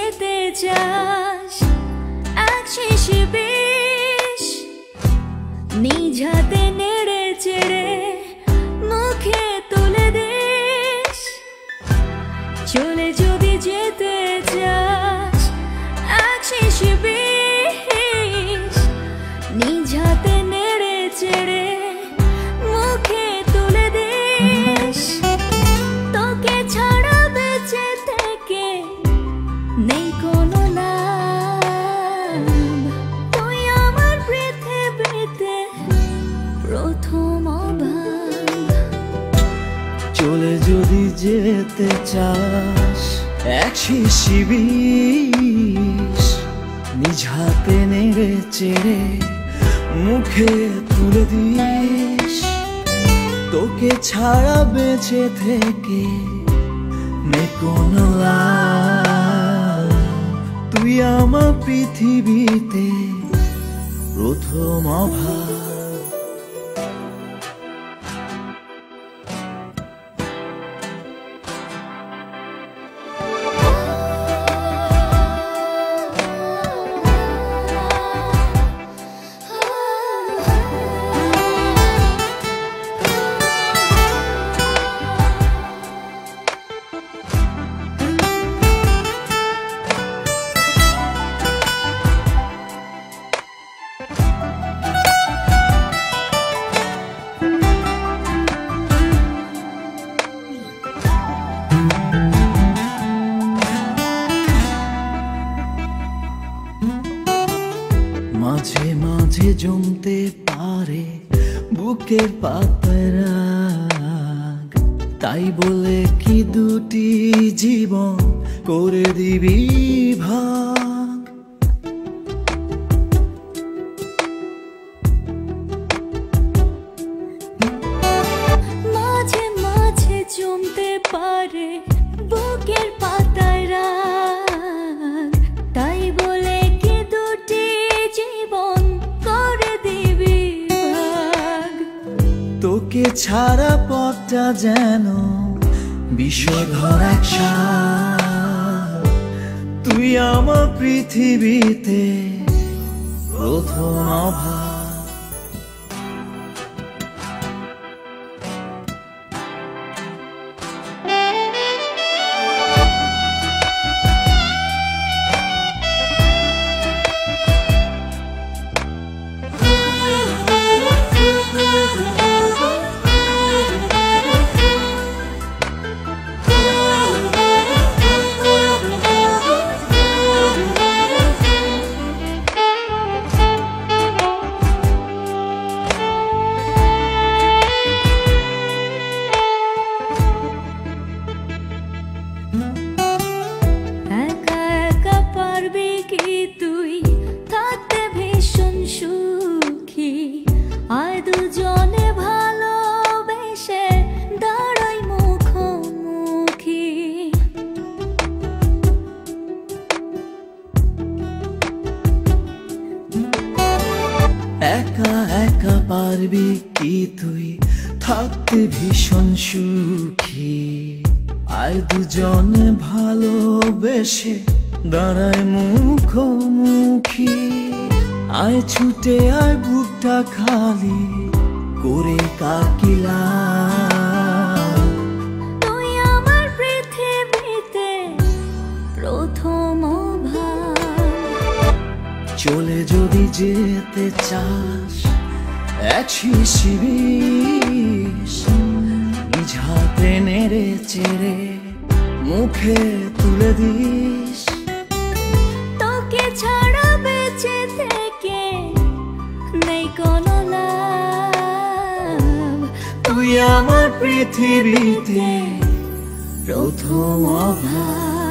যেতে চাস এক শিশি বিষ নিজ হাতে নেড়ে চেড়ে মুখে তুলে দিস। চলে যদি যেতে চাস এক শিশি বিষ নিজ হাতে নেড়ে চেড়ে মুখে তুলে দিস। তোকে ছাড়া বেঁচে থেকে নেই কোনো লাভ, তুই আমার পৃথিবীতে প্রথম অভাব। চলে যদি যেতে চাস এক শিশি বিষ নিজ হাতে নেড়ে চেড়ে মুখে তুলে দিস। তোকে ছাড়া বেঁচে থেকে নেই কোনো লাভ, তুই আমার পৃথিবীতে প্রথম অভাব। মাঝে মাঝে জমতে পারে বুকের পাতায় রাগ, তাই বলে কি দুটি জীবন করে দিবি ভাগ। মাঝে মাঝে জমতে পারে বুকের পাতায় রাগ, তাই বলে কি দুটি জীবন করে দিবি ভাগ। তোকে ছাড়া পথটা যেন বিষধর এক সাপ, তুই আমার পৃথিবীতে প্রথম অভাব। একা একা পারবি কি তুই থাকতে ভীষণ সুখী, আর দুজনে ভালোবেসে দাঁড়াই মুখোমুখি। একা একা পারবি কি তুই থাকতে ভীষণ সুখী, আয় দুজনে ভালোবেসে দাঁড়ায় মুখোমুখি। আয় ছুটে আয় বুকটা খালি করে কাকিলা, তুই আমার পৃথিবীতে প্রথম অভাব। চলে যদি যেতে চাস এক শিশি বিষ নিজ হাতে নেড়ে চেড়ে মুখে তুলে দিস। তোকে ছাড়া বেঁচে থেকে নেই কোনো লাভ, তুই আমার পৃথিবীতে প্রথম অভাব।